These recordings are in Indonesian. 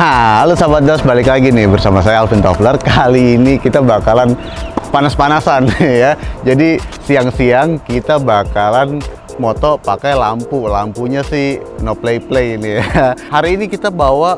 Halo sahabat dos, balik lagi nih bersama saya Alvin Toffler. Kali ini kita bakalan panas-panasan ya. Jadi siang-siang kita bakalan moto pakai lampunya sih no play ini ya. Hari ini kita bawa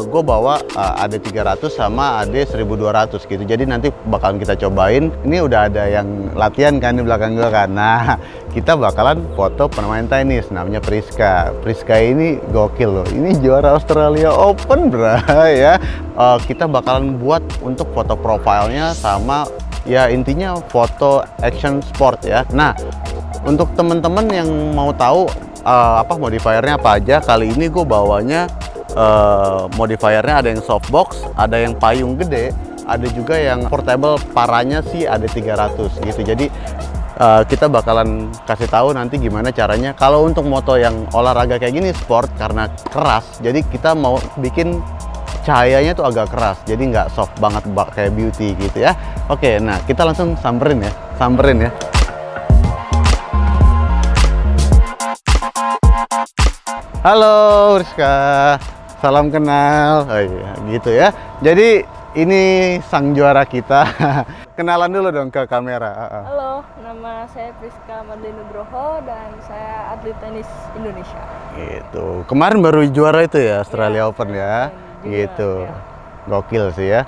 gue bawa AD 300 sama AD 1200 gitu. Jadi nanti bakalan kita cobain. Ini udah ada yang latihan kan di belakang gue kan. Nah, kita bakalan foto pemain tenis namanya Priska. Priska ini gokil loh. Ini juara Australia Open bro ya. Kita bakalan buat untuk foto profilnya sama ya intinya foto action sport ya. Nah, untuk teman-teman yang mau tahu modifiernya apa aja, kali ini gue bawanya modifiernya ada yang softbox, ada yang payung gede, ada juga yang portable, paranya sih ada 300 gitu. Jadi kita bakalan kasih tahu nanti gimana caranya. Kalau untuk moto yang olahraga kayak gini sport karena keras, jadi kita mau bikin cahayanya tuh agak keras, jadi nggak soft banget kayak beauty gitu ya. Oke, nah kita langsung samperin ya. Halo Rizka, salam kenal. Oh iya, gitu ya. Jadi ini sang juara kita. Kenalan dulu dong ke kamera. Halo, nama saya Priska Madlin Nugroho dan saya atlet tenis Indonesia. Gitu. Kemarin baru juara itu ya Australia Open ya. Juga, gitu. Ya. Gokil sih ya.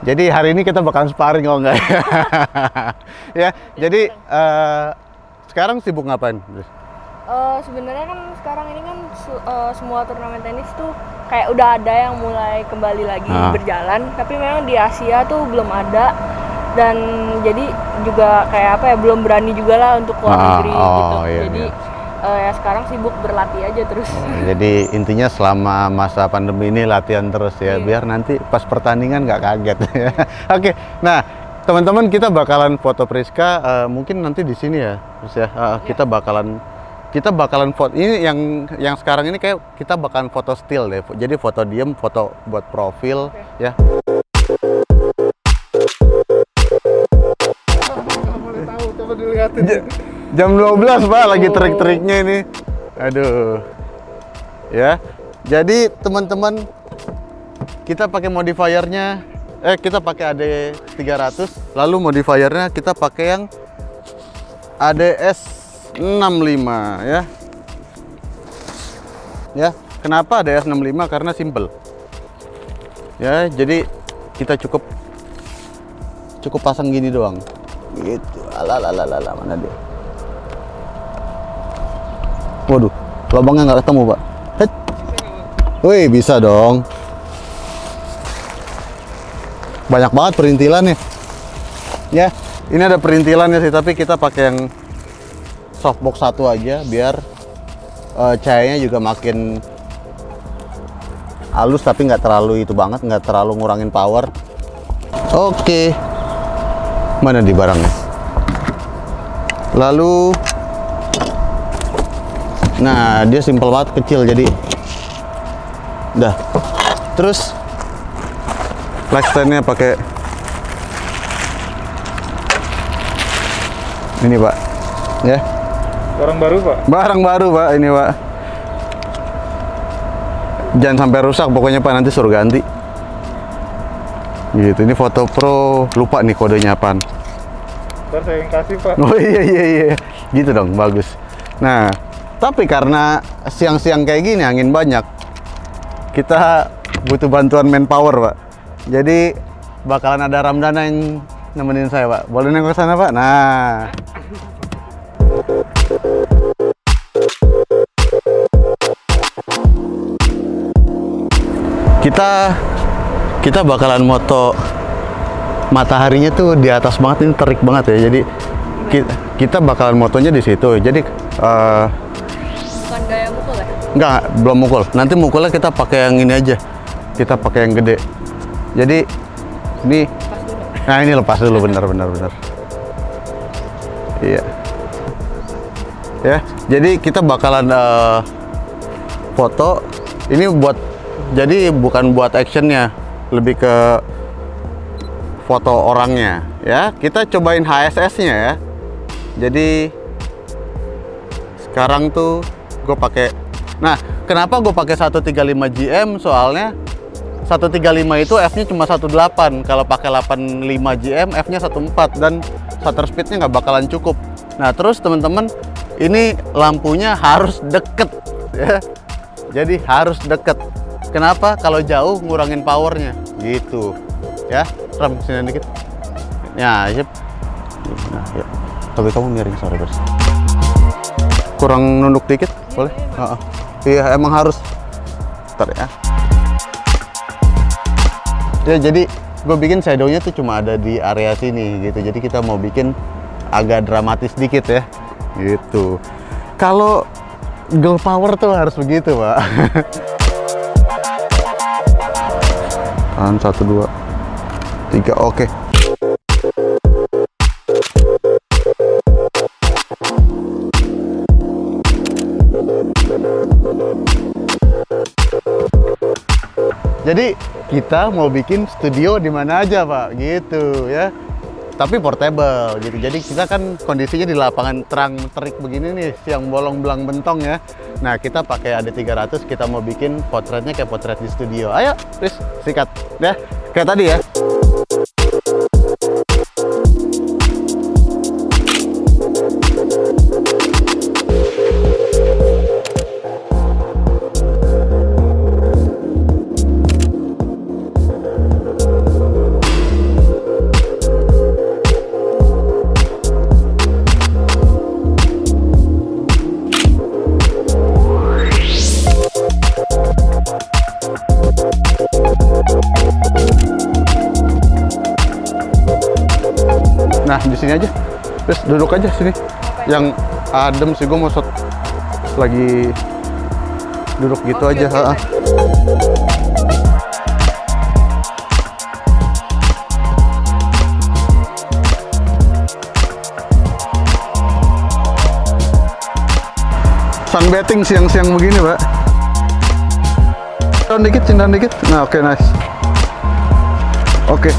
Jadi hari ini kita bakalan sparring kalau enggak ya. Ya, jadi sekarang sibuk ngapain? Sebenarnya kan sekarang ini kan semua turnamen tenis tuh kayak udah ada yang mulai kembali lagi berjalan, tapi memang di Asia tuh belum ada, dan jadi juga kayak belum berani juga lah untuk keluar negeri gitu. Iya, jadi ya sekarang sibuk berlatih aja terus. Jadi intinya selama masa pandemi ini latihan terus ya, biar nanti pas pertandingan nggak kaget ya. Oke, nah teman-teman kita bakalan foto Priska mungkin nanti di sini ya, terus ya kita bakalan foto ini yang sekarang ini kayak kita bakalan foto still deh. Jadi foto diem, foto buat profil ya. Coba dilihatin. Jam 12 Pak, lagi trik-triknya ini. Aduh. Ya. Jadi teman-teman kita pakai modifiernya kita pakai AD 300, lalu modifiernya kita pakai yang ADS 65 ya. Ya, kenapa ADS 65? Karena simple. Ya, jadi kita cukup pasang gini doang. Gitu. Alalala, mana dia? Waduh, lubangnya nggak ketemu, Pak. Wih, bisa dong. Banyak banget perintilannya. Ya, ini ada perintilannya sih, tapi kita pakai yang softbox satu aja biar cahayanya juga makin halus, tapi nggak terlalu itu banget, nggak terlalu ngurangin power. Oke, mana di barangnya? Lalu, nah dia simple banget, kecil, jadi dah. Terus flash stand-nya pakai ini Pak, ya. Barang baru Pak? Barang baru Pak, ini Pak. Jangan sampai rusak pokoknya Pak, nanti suruh ganti. Gitu, ini foto pro, lupa nih kodenya apaan. Ntar saya yang kasih Pak. Oh iya. Gitu dong, bagus. Nah, tapi karena siang-siang kayak gini angin banyak, kita butuh bantuan manpower Pak. Jadi bakalan ada Ramdana yang nemenin saya Pak. Boleh nengok ke sana Pak? Nah. Kita bakalan moto mataharinya tuh di atas banget, ini terik banget ya. Jadi kita bakalan motonya di situ. Jadi Bukan gaya mukul ya? enggak, belum mukul. Nanti mukulnya kita pakai yang ini aja. Kita pakai yang gede. Jadi ini nah ini lepas dulu, bener. Iya. Ya, jadi kita bakalan foto ini jadi bukan buat actionnya, lebih ke foto orangnya ya. Kita cobain HSS-nya ya. Jadi sekarang tuh gue pakai, nah kenapa gue pakai 135 GM, soalnya 135 itu F-nya cuma 18. Kalau pakai 85 GM, F-nya 14 dan shutter speed-nya nggak bakalan cukup. Nah, terus teman-teman, ini lampunya harus deket ya. Jadi harus deket. Kenapa? Kalau jauh ngurangin powernya gitu ya. Rem sini dikit. Ya, sip. Nah, ya. Tapi kamu miring, sorry bos. Kurang nunduk dikit, boleh? Iya, emang harus. Bentar ya. Ya, jadi gue bikin shadownya tuh cuma ada di area sini gitu. Jadi kita mau bikin agak dramatis dikit ya, gitu. Kalau girl power tuh harus begitu, Pak. Tahan 1, 2, 3, oke. Jadi kita mau bikin studio di mana aja, Pak, gitu ya. Tapi portable gitu. Jadi kita kan kondisinya di lapangan terang terik begini nih, siang bolong belang bentong ya. Nah, kita pakai AD300, kita mau bikin potretnya kayak potret di studio. Ayo, please, sikat ya. Kayak tadi ya. Nah, di sini aja. Terus duduk aja sini. Yang adem sih, gue mau shot lagi duduk gitu aja. Sunbathing siang-siang begini, Pak. Cindan dikit, cindan dikit. Nah, oke, nice. Oke.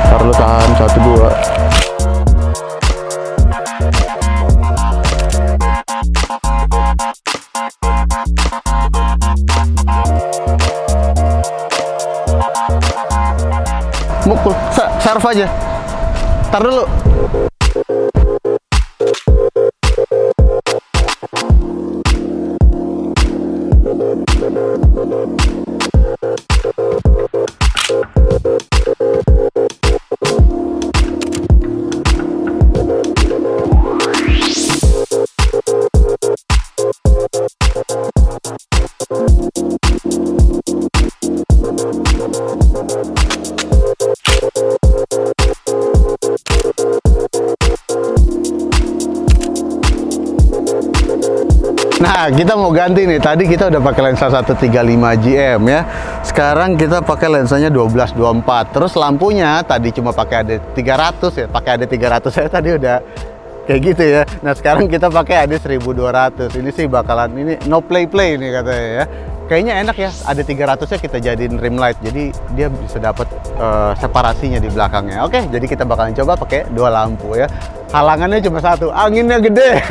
Perlu tahan 1, 2. Mukul, serve aja. Tar dulu. Nah, kita mau ganti nih. Tadi kita udah pakai lensa 135 GM ya. Sekarang kita pakai lensanya 12-24. Terus lampunya tadi cuma pakai AD300 ya. Pakai AD300 saya tadi udah kayak gitu ya. Nah, sekarang kita pakai AD1200. Ini sih bakalan ini no play nih katanya ya. Kayaknya enak ya. AD300-nya kita jadiin rim light. Jadi dia bisa dapat separasinya di belakangnya. Oke, jadi kita bakalan coba pakai 2 lampu ya. Halangannya cuma 1, anginnya gede.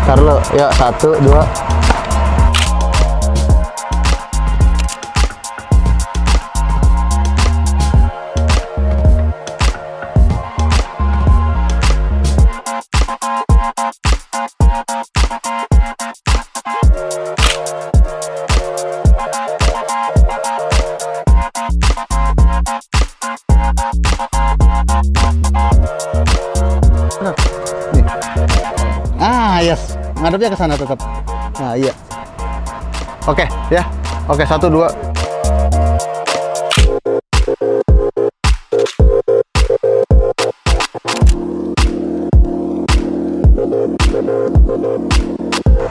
Carlo, ya 1, 2. Yes, ngadepnya ke sana tetap. Nah, iya. Oke, ya. Oke, 1, 2.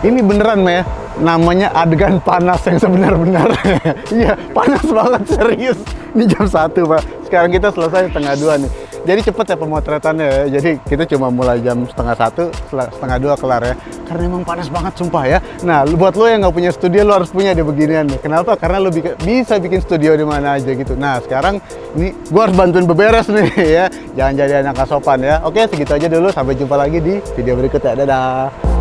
Ini beneran, ya. Namanya adegan panas yang sebenar-benar. Iya, panas banget, serius. Ini jam 1, Pak. Sekarang kita selesai setengah 2 nih. Jadi cepet ya pemotretannya ya. Jadi kita cuma mulai jam 1:30, 1:30 kelar ya. Karena emang panas banget sumpah ya. Nah, buat lo yang nggak punya studio, lo harus punya di beginian nih. Kenapa? Karena lo bisa bikin studio di mana aja gitu. Nah, sekarang ini gua harus bantuin beberes nih ya. Jangan jadi anak asopan ya. Oke, segitu aja dulu. Sampai jumpa lagi di video berikutnya. Dadah.